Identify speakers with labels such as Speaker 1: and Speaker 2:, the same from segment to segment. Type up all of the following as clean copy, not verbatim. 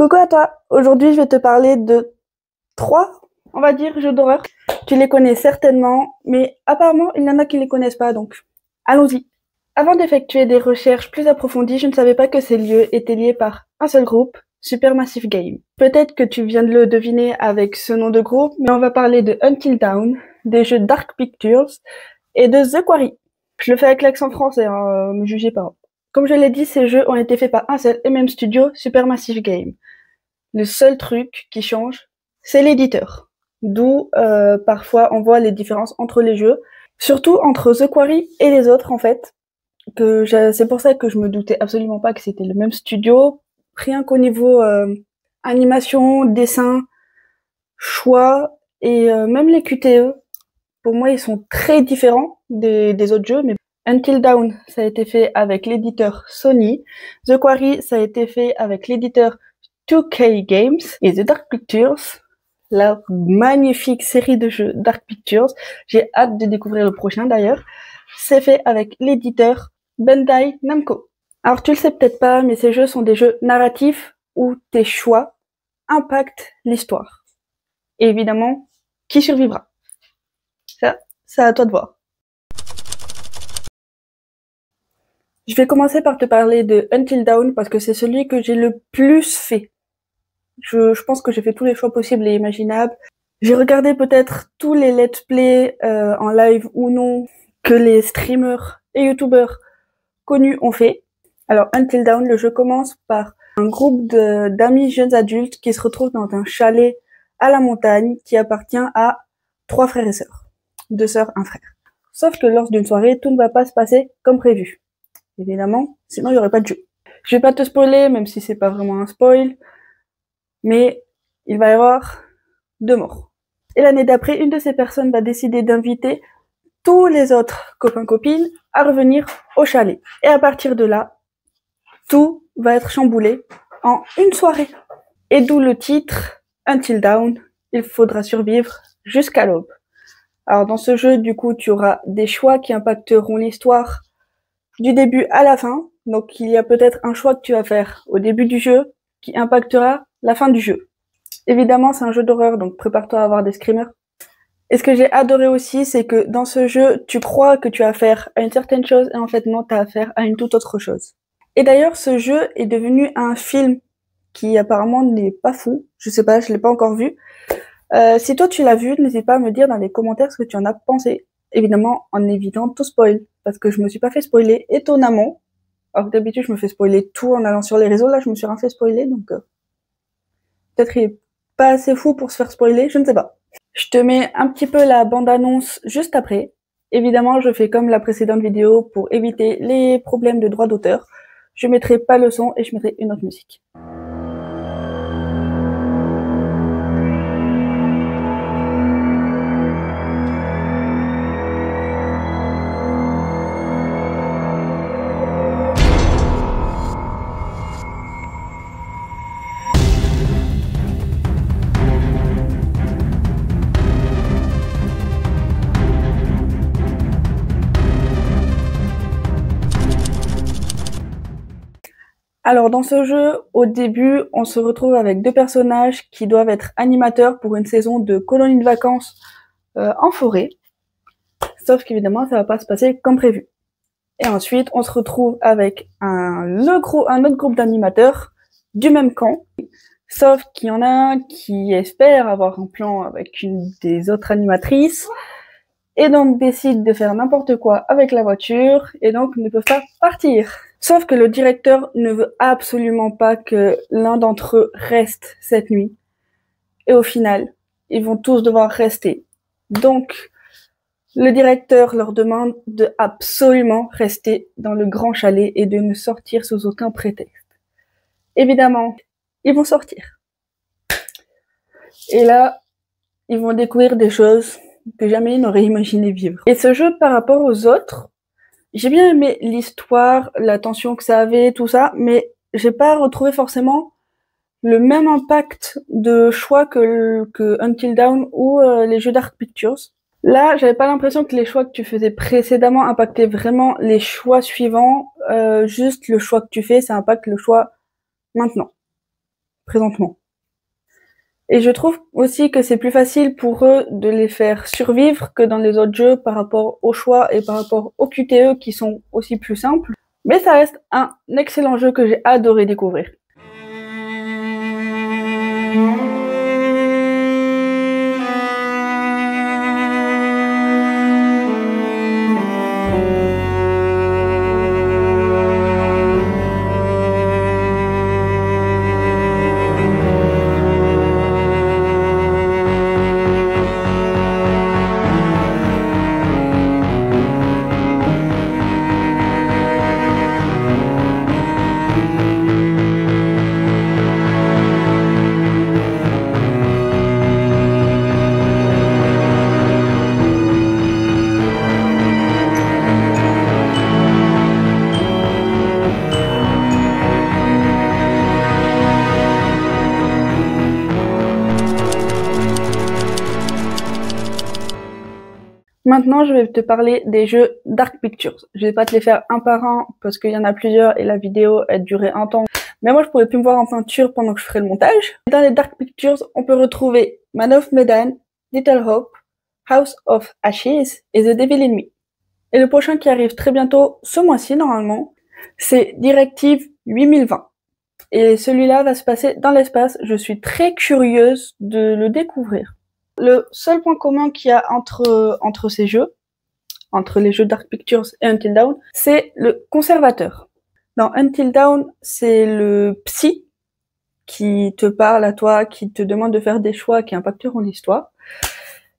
Speaker 1: Coucou à toi, aujourd'hui je vais te parler de 3, on va dire, jeux d'horreur. Tu les connais certainement, mais apparemment il y en a qui les connaissent pas, donc allons-y. Avant d'effectuer des recherches plus approfondies, je ne savais pas que ces lieux étaient liés par un seul groupe, Supermassive Games. Peut-être que tu viens de le deviner avec ce nom de groupe, mais on va parler de Until Dawn, des jeux Dark Pictures et de The Quarry. Je le fais avec l'accent français, hein, me jugez pas. Comme je l'ai dit, ces jeux ont été faits par un seul et même studio, Supermassive Games. Le seul truc qui change, c'est l'éditeur. D'où parfois on voit les différences entre les jeux, surtout entre The Quarry et les autres en fait. C'est pour ça que je me doutais absolument pas que c'était le même studio, rien qu'au niveau animation, dessin, choix et même les QTE. Pour moi, ils sont très différents des autres jeux, mais Until Dawn, ça a été fait avec l'éditeur Sony. The Quarry, ça a été fait avec l'éditeur 2K Games et The Dark Pictures, la magnifique série de jeux Dark Pictures. J'ai hâte de découvrir le prochain d'ailleurs. C'est fait avec l'éditeur Bandai Namco. Alors tu le sais peut-être pas, mais ces jeux sont des jeux narratifs où tes choix impactent l'histoire. Et évidemment, qui survivra? Ça, c'est à toi de voir. Je vais commencer par te parler de Until Dawn parce que c'est celui que j'ai le plus fait. Je pense que j'ai fait tous les choix possibles et imaginables. J'ai regardé peut-être tous les let's play en live ou non que les streamers et youtubeurs connus ont fait. Alors Until Dawn, le jeu commence par un groupe d'amis jeunes adultes qui se retrouvent dans un chalet à la montagne qui appartient à 3 frères et sœurs. 2 sœurs, 1 frère. Sauf que lors d'une soirée, tout ne va pas se passer comme prévu. Évidemment, sinon il n'y aurait pas de jeu. Je vais pas te spoiler, même si c'est pas vraiment un spoil, mais il va y avoir 2 morts. Et l'année d'après, une de ces personnes va décider d'inviter tous les autres copains-copines à revenir au chalet. Et à partir de là, tout va être chamboulé en une soirée. Et d'où le titre Until Dawn, il faudra survivre jusqu'à l'aube. Alors dans ce jeu, du coup, tu auras des choix qui impacteront l'histoire du début à la fin. Donc il y a peut-être un choix que tu vas faire au début du jeu qui impactera la fin du jeu. Évidemment, c'est un jeu d'horreur, donc prépare-toi à avoir des screamers. Et ce que j'ai adoré aussi, c'est que dans ce jeu, tu crois que tu as affaire à une certaine chose et en fait non, tu as affaire à une toute autre chose. Et d'ailleurs, ce jeu est devenu un film qui apparemment n'est pas fou. Je sais pas, je l'ai pas encore vu. Si toi tu l'as vu, n'hésite pas à me dire dans les commentaires ce que tu en as pensé. Évidemment, en évitant tout spoil, parce que je me suis pas fait spoiler étonnamment. Alors que d'habitude, je me fais spoiler tout en allant sur les réseaux. Là, je me suis rien fait spoiler, donc peut-être il est pas assez fou pour se faire spoiler, je ne sais pas. Je te mets un petit peu la bande-annonce juste après. Évidemment, je fais comme la précédente vidéo pour éviter les problèmes de droit d'auteur. Je mettrai pas le son et je mettrai une autre musique. Alors dans ce jeu, au début, on se retrouve avec 2 personnages qui doivent être animateurs pour une saison de colonie de vacances en forêt. Sauf qu'évidemment, ça va pas se passer comme prévu. Et ensuite, on se retrouve avec un autre groupe d'animateurs du même camp. Sauf qu'il y en a un qui espère avoir un plan avec une des autres animatrices et donc décide de faire n'importe quoi avec la voiture et donc ne peut pas partir. Sauf que le directeur ne veut absolument pas que l'un d'entre eux reste cette nuit. Et au final, ils vont tous devoir rester. Donc, le directeur leur demande de absolument rester dans le grand chalet et de ne sortir sous aucun prétexte. Évidemment, ils vont sortir. Et là, ils vont découvrir des choses que jamais ils n'auraient imaginé vivre. Et ce jeu, par rapport aux autres, j'ai bien aimé l'histoire, la tension que ça avait, tout ça, mais j'ai pas retrouvé forcément le même impact de choix que Until Dawn ou les jeux Dark Pictures. Là, j'avais pas l'impression que les choix que tu faisais précédemment impactaient vraiment les choix suivants. Juste le choix que tu fais, ça impacte le choix maintenant. présentement. Et je trouve aussi que c'est plus facile pour eux de les faire survivre que dans les autres jeux par rapport aux choix et par rapport aux QTE qui sont aussi plus simples. Mais ça reste un excellent jeu que j'ai adoré découvrir. Maintenant, je vais te parler des jeux Dark Pictures. Je vais pas te les faire un par un parce qu'il y en a plusieurs et la vidéo elle durait un temps. Mais moi, je pourrais plus me voir en peinture pendant que je ferai le montage. Dans les Dark Pictures, on peut retrouver Man of Medan, Little Hope, House of Ashes et The Devil in Me. Et le prochain qui arrive très bientôt, ce mois-ci normalement, c'est Directive 8020. Et celui-là va se passer dans l'espace. Je suis très curieuse de le découvrir. Le seul point commun qu'il y a entre ces jeux, entre les jeux Dark Pictures et Until Dawn, c'est le conservateur. Dans Until Dawn, c'est le psy qui te parle à toi, qui te demande de faire des choix qui impacteront l'histoire.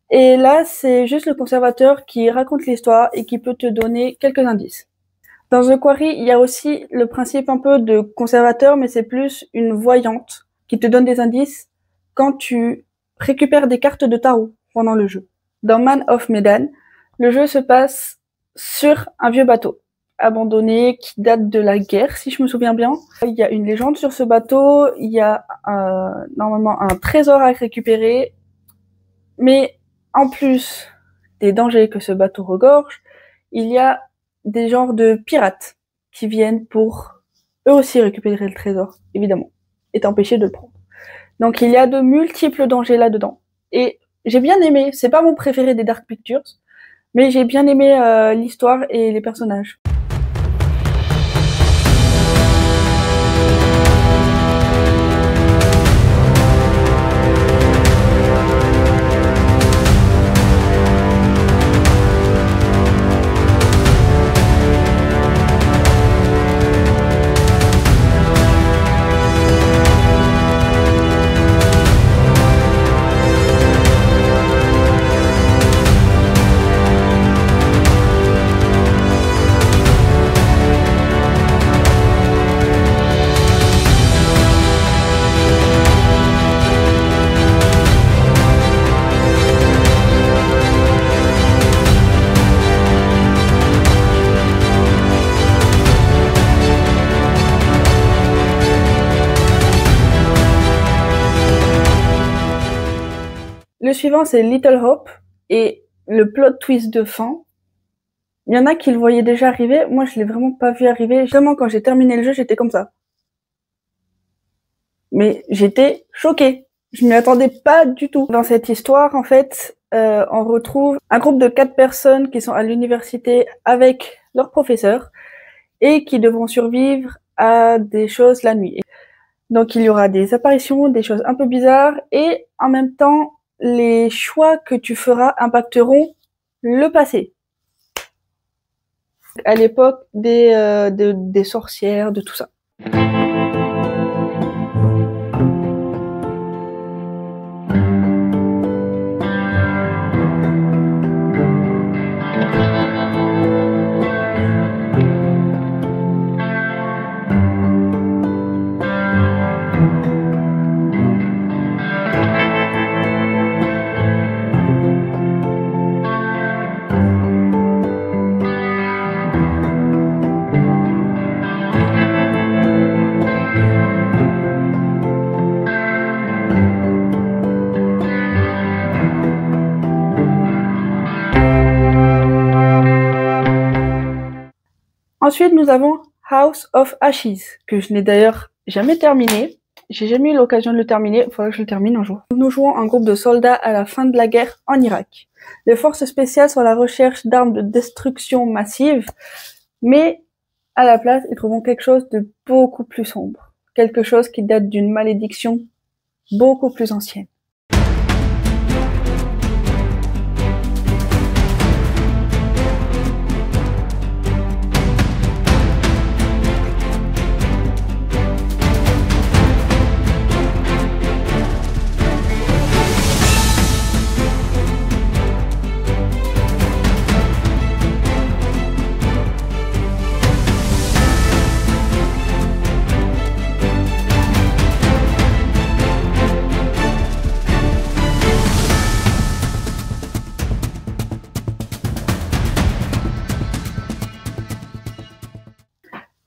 Speaker 1: Et là, c'est juste le conservateur qui raconte l'histoire et qui peut te donner quelques indices. Dans The Quarry, il y a aussi le principe un peu de conservateur, mais c'est plus une voyante qui te donne des indices quand tu récupères des cartes de tarot pendant le jeu. Dans Man of Medan, le jeu se passe sur un vieux bateau abandonné qui date de la guerre, si je me souviens bien. Il y a une légende sur ce bateau, il y a normalement un trésor à récupérer, mais en plus des dangers que ce bateau regorge, il y a des genres de pirates qui viennent pour eux aussi récupérer le trésor, évidemment, et t'empêcher de le prendre. Donc il y a de multiples dangers là-dedans. Et j'ai bien aimé, c'est pas mon préféré des Dark Pictures, mais j'ai bien aimé l'histoire et les personnages. Le suivant, c'est Little Hope, et le plot twist de fin, il y en a qui le voyaient déjà arriver, moi je l'ai vraiment pas vu arriver. Vraiment, quand j'ai terminé le jeu, j'étais comme ça. Mais j'étais choquée, je m'y attendais pas du tout. Dans cette histoire, en fait, on retrouve un groupe de 4 personnes qui sont à l'université avec leur professeur, et qui devront survivre à des choses la nuit. Donc il y aura des apparitions, des choses un peu bizarres, et en même temps, les choix que tu feras impacteront le passé. À l'époque des sorcières, de tout ça. Ensuite, nous avons House of Ashes, que je n'ai d'ailleurs jamais terminé. J'ai jamais eu l'occasion de le terminer, il faudrait que je le termine un jour. Nous jouons un groupe de soldats à la fin de la guerre en Irak. Les forces spéciales sont à la recherche d'armes de destruction massive, mais à la place, ils trouvent quelque chose de beaucoup plus sombre. Quelque chose qui date d'une malédiction beaucoup plus ancienne.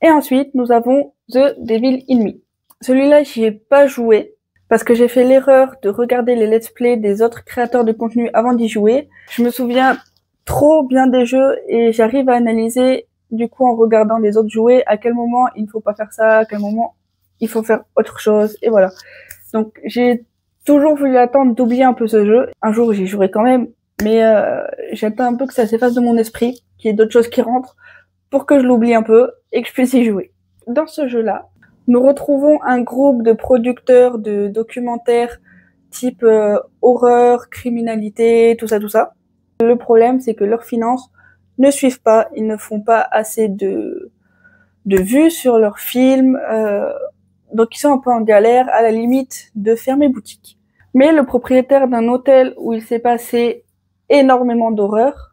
Speaker 1: Et ensuite, nous avons The Devil in Me. Celui-là, j'y ai pas joué, parce que j'ai fait l'erreur de regarder les let's play des autres créateurs de contenu avant d'y jouer. Je me souviens trop bien des jeux et j'arrive à analyser, du coup, en regardant les autres jouer, à quel moment il ne faut pas faire ça, à quel moment il faut faire autre chose, et voilà. Donc, j'ai toujours voulu attendre d'oublier un peu ce jeu. Un jour, j'y jouerai quand même, mais j'attends un peu que ça s'efface de mon esprit, qu'il y ait d'autres choses qui rentrent, pour que je l'oublie un peu et que je puisse y jouer. Dans ce jeu-là, nous retrouvons un groupe de producteurs de documentaires type horreur, criminalité, tout ça. Le problème, c'est que leurs finances ne suivent pas, ils ne font pas assez de vues sur leurs films, donc ils sont un peu en galère, à la limite de fermer boutique. Mais le propriétaire d'un hôtel où il s'est passé énormément d'horreur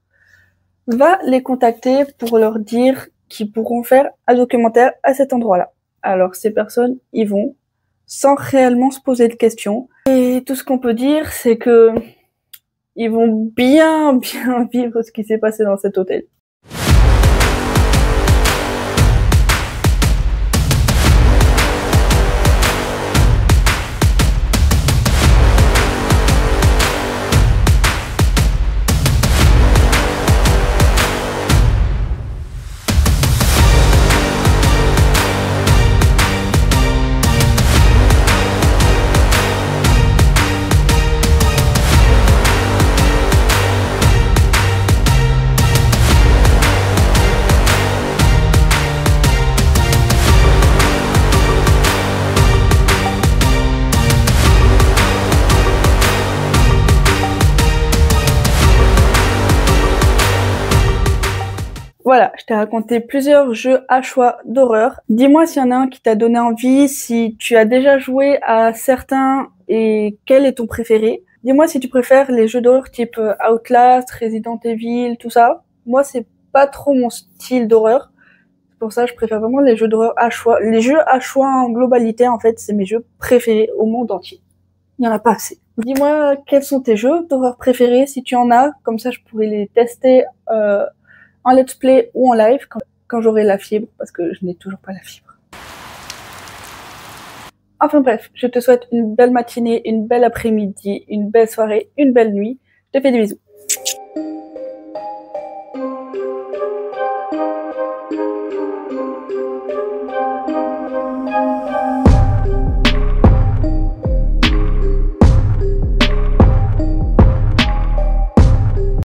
Speaker 1: va les contacter pour leur dire qu'ils pourront faire un documentaire à cet endroit-là. Alors ces personnes y vont sans réellement se poser de questions. Et tout ce qu'on peut dire, c'est que ils vont bien vivre ce qui s'est passé dans cet hôtel. Voilà, je t'ai raconté plusieurs jeux à choix d'horreur. Dis-moi s'il y en a un qui t'a donné envie, si tu as déjà joué à certains et quel est ton préféré. Dis-moi si tu préfères les jeux d'horreur type Outlast, Resident Evil, tout ça. Moi, c'est pas trop mon style d'horreur. C'est pour ça que je préfère vraiment les jeux d'horreur à choix. Les jeux à choix en globalité, en fait, c'est mes jeux préférés au monde entier. Il n'y en a pas assez. Dis-moi quels sont tes jeux d'horreur préférés, si tu en as. Comme ça, je pourrais les tester en let's play ou en live quand j'aurai la fibre, parce que je n'ai toujours pas la fibre. Enfin bref, je te souhaite une belle matinée, une belle après-midi, une belle soirée, une belle nuit. Je te fais des bisous.